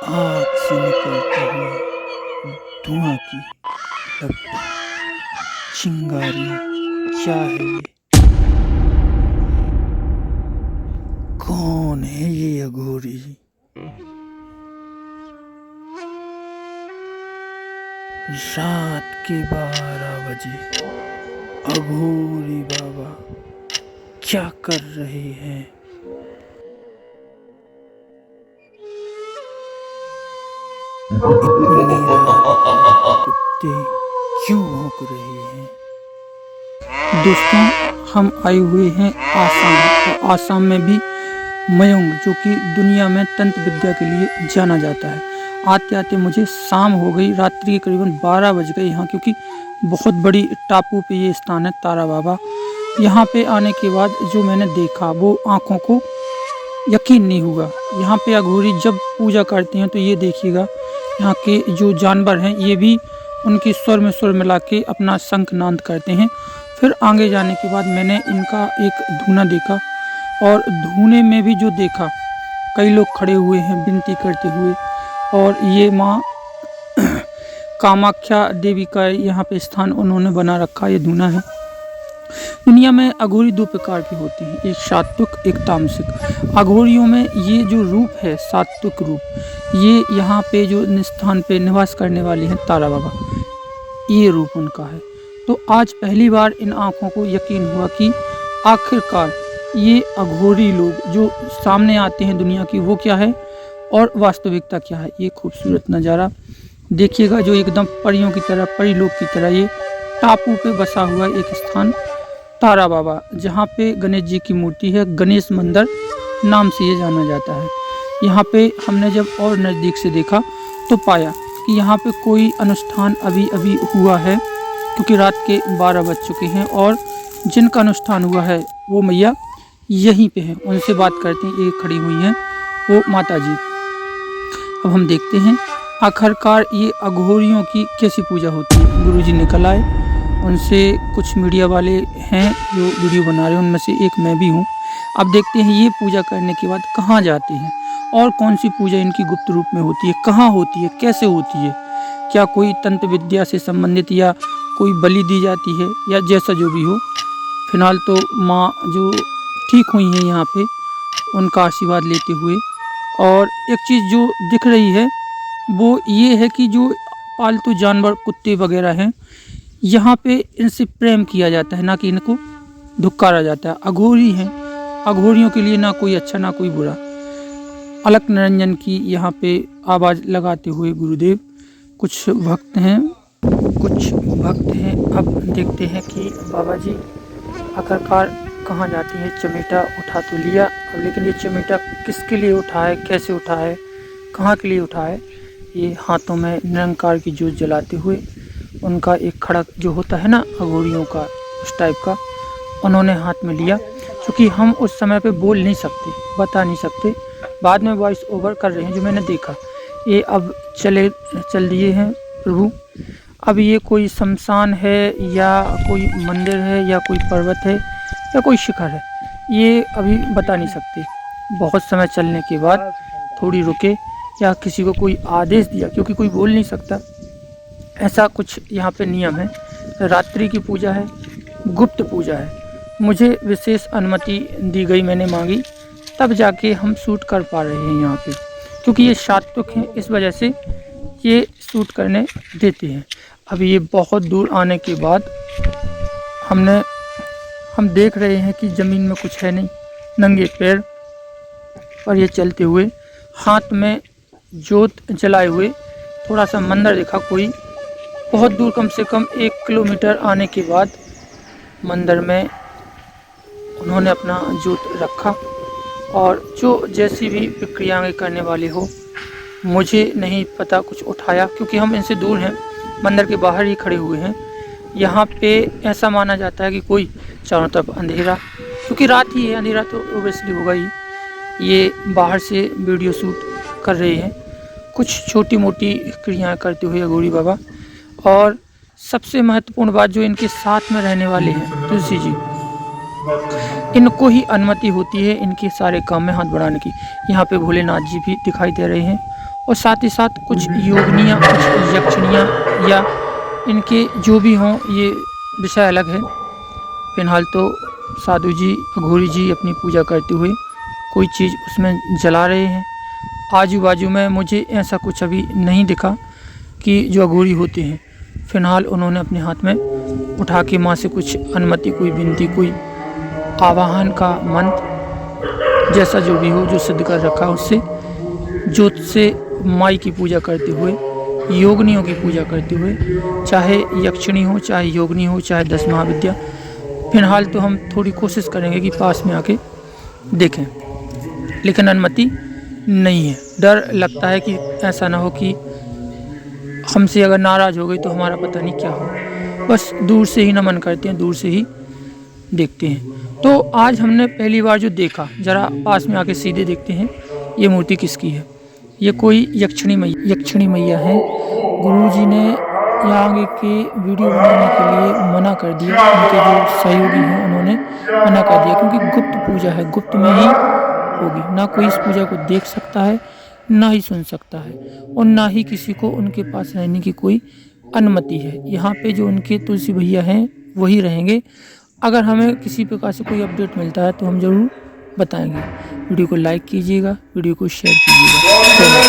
आग से निकलते हुए धुआं की लपटें, चिंगारियां, क्या है ये? कौन है ये अघोरी? रात के 12 बजे अघोरी बाबा क्या कर रहे हैं? इतनी रात कुत्ते क्यों भौंक रहे हैं? दोस्तों, हम आए हुए हैं आसाम, और आसाम में भी मयंग, जो कि दुनिया में तंत्र विद्या के लिए जाना जाता है। आते आते मुझे शाम हो गई, रात्रि के करीबन 12 बज गए यहाँ, क्योंकि बहुत बड़ी टापू पे ये स्थान है तारा बाबा। यहाँ पे आने के बाद जो मैंने देखा वो आँखों को यकीन नहीं हुआ। यहाँ पे अघोरी जब पूजा करते हैं तो ये देखिएगा, यहाँ के जो जानवर हैं ये भी उनकी स्वर में स्वर मिला के अपना शंखनाद करते हैं। फिर आगे जाने के बाद मैंने इनका एक धूना देखा, और धूने में भी जो देखा, कई लोग खड़े हुए हैं विनती करते हुए, और ये माँ कामाख्या देवी का यहाँ पे स्थान उन्होंने बना रखा, ये धूना है। दुनिया में अघोरी 2 प्रकार की होती हैं, एक सात्विक, एक तामसिक। अघोरियों में ये जो रूप है सात्विक रूप, ये यहाँ पे जो स्थान पे निवास करने वाले हैं तारा बाबा, ये रूप उनका है। तो आज पहली बार इन आँखों को यकीन हुआ कि आखिरकार ये अघोरी लोग जो सामने आते हैं दुनिया की, वो क्या है और वास्तविकता क्या है। ये खूबसूरत नज़ारा देखिएगा, जो एकदम परियों की तरह, परीलोक की तरह, ये टापू पे बसा हुआ एक स्थान तारा बाबा, जहाँ पे गणेश जी की मूर्ति है। गणेश मंदिर नाम से ये जाना जाता है। यहाँ पे हमने जब और नज़दीक से देखा तो पाया कि यहाँ पे कोई अनुष्ठान अभी अभी हुआ है, क्योंकि रात के 12 बज चुके हैं, और जिनका अनुष्ठान हुआ है वो मैया यहीं पे हैं। उनसे बात करते हैं, ये खड़ी हुई हैं वो माता जी। अब हम देखते हैं आखिरकार ये अघोरियों की कैसी पूजा होती है। गुरुजी निकल आए, उनसे कुछ मीडिया वाले हैं जो वीडियो बना रहे हैं, उनमें से एक मैं भी हूँ। अब देखते हैं ये पूजा करने के बाद कहाँ जाते हैं, और कौन सी पूजा इनकी गुप्त रूप में होती है, कहाँ होती है, कैसे होती है, क्या कोई तंत्र विद्या से संबंधित या कोई बलि दी जाती है, या जैसा जो भी हो। फिलहाल तो माँ जो ठीक हुई हैं यहाँ पे, उनका आशीर्वाद लेते हुए। और एक चीज़ जो दिख रही है वो ये है कि जो पालतू जानवर कुत्ते वगैरह हैं, यहाँ पे इनसे प्रेम किया जाता है, ना कि इनको धुक्कारा जाता है। अघोरी हैं, अघोरियों के लिए ना कोई अच्छा ना कोई बुरा। अलख निरंजन की यहाँ पे आवाज़ लगाते हुए गुरुदेव, कुछ भक्त हैं। अब देखते हैं कि बाबा जी आखिरकार कहाँ जाते हैं। चमेटा उठा तो लिया, अब लेकिन ये चमेटा किसके लिए उठा है, कैसे उठा है, कहाँ के लिए उठा है। ये हाथों में निरंकार की ज्योत जलाते हुए, उनका एक खड़क जो होता है ना अघोरियों का, उस टाइप का उन्होंने हाथ में लिया। क्योंकि हम उस समय पे बोल नहीं सकते, बता नहीं सकते, बाद में वॉइस ओवर कर रहे हैं जो मैंने देखा। ये अब चल दिए हैं प्रभु। अब ये कोई शमशान है या कोई मंदिर है या कोई पर्वत है या कोई शिखर है, ये अभी बता नहीं सकते। बहुत समय चलने के बाद थोड़ी रुके, या किसी को कोई आदेश दिया, क्योंकि कोई बोल नहीं सकता, ऐसा कुछ यहाँ पे नियम है। रात्रि की पूजा है, गुप्त पूजा है। मुझे विशेष अनुमति दी गई, मैंने मांगी, तब जाके हम शूट कर पा रहे हैं यहाँ पे, क्योंकि ये सात्विक हैं, इस वजह से ये शूट करने देते हैं। अब ये बहुत दूर आने के बाद हम देख रहे हैं कि ज़मीन में कुछ है नहीं, नंगे पैर और ये चलते हुए, हाथ में जोत जलाए हुए। थोड़ा सा मंदिर देखा, कोई बहुत दूर, कम से कम 1 किलोमीटर आने के बाद मंदिर में उन्होंने अपना जोत रखा। और जो जैसी भी प्रक्रियाएँ करने वाले हो, मुझे नहीं पता, कुछ उठाया, क्योंकि हम इनसे दूर हैं, मंदिर के बाहर ही खड़े हुए हैं। यहाँ पे ऐसा माना जाता है कि कोई चारों तरफ अंधेरा, क्योंकि रात ही है, अंधेरा तो ओबियसली होगा ही। ये बाहर से वीडियो शूट कर रहे हैं, कुछ छोटी मोटी क्रियाएं करते हुए अघोरी बाबा। और सबसे महत्वपूर्ण बात, जो इनके साथ में रहने वाले हैं तुलसी जी, इनको ही अनुमति होती है इनके सारे काम में हाथ बढ़ाने की। यहाँ पे भोलेनाथ जी भी दिखाई दे रहे हैं, और साथ ही साथ कुछ योगनियाँ, कुछ यक्षिणियाँ या इनके जो भी हों, ये विषय अलग है। फिलहाल तो साधु जी, अघोरी जी अपनी पूजा करते हुए कोई चीज़ उसमें जला रहे हैं। आजू बाजू में मुझे ऐसा कुछ अभी नहीं दिखा कि जो अघोरी होते हैं। फिलहाल उन्होंने अपने हाथ में उठा के माँ से कुछ अनुमति, कोई विनती, कोई आवाहन का मंत्र जैसा जो भी हो, जो सिद्ध कर रखा, उससे ज्योत से माई की पूजा करते हुए, योगनियों की पूजा करते हुए, चाहे यक्षिणी हो, चाहे योगनी हो, चाहे 10 महाविद्या। फिलहाल तो हम थोड़ी कोशिश करेंगे कि पास में आके देखें, लेकिन अनुमति नहीं है। डर लगता है कि ऐसा ना हो कि हमसे अगर नाराज़ हो गई तो हमारा पता नहीं क्या हो। बस दूर से ही नमन करते हैं, दूर से ही देखते हैं। तो आज हमने पहली बार जो देखा, ज़रा पास में आके सीधे देखते हैं ये मूर्ति किसकी है। ये कोई यक्षिणी मैया है। गुरुजी ने यहाँ के वीडियो बनाने के लिए मना कर दिया। उनके जो सहयोगी हैं उन्होंने मना कर दिया, क्योंकि गुप्त पूजा है, गुप्त में ही होगी। ना कोई इस पूजा को देख सकता है, ना ही सुन सकता है, और ना ही किसी को उनके पास रहने की कोई अनुमति है। यहाँ पे जो उनके तुलसी भैया हैं वही रहेंगे। अगर हमें किसी प्रकार से कोई अपडेट मिलता है तो हम ज़रूर बताएंगे। वीडियो को लाइक कीजिएगा, वीडियो को शेयर कीजिएगा।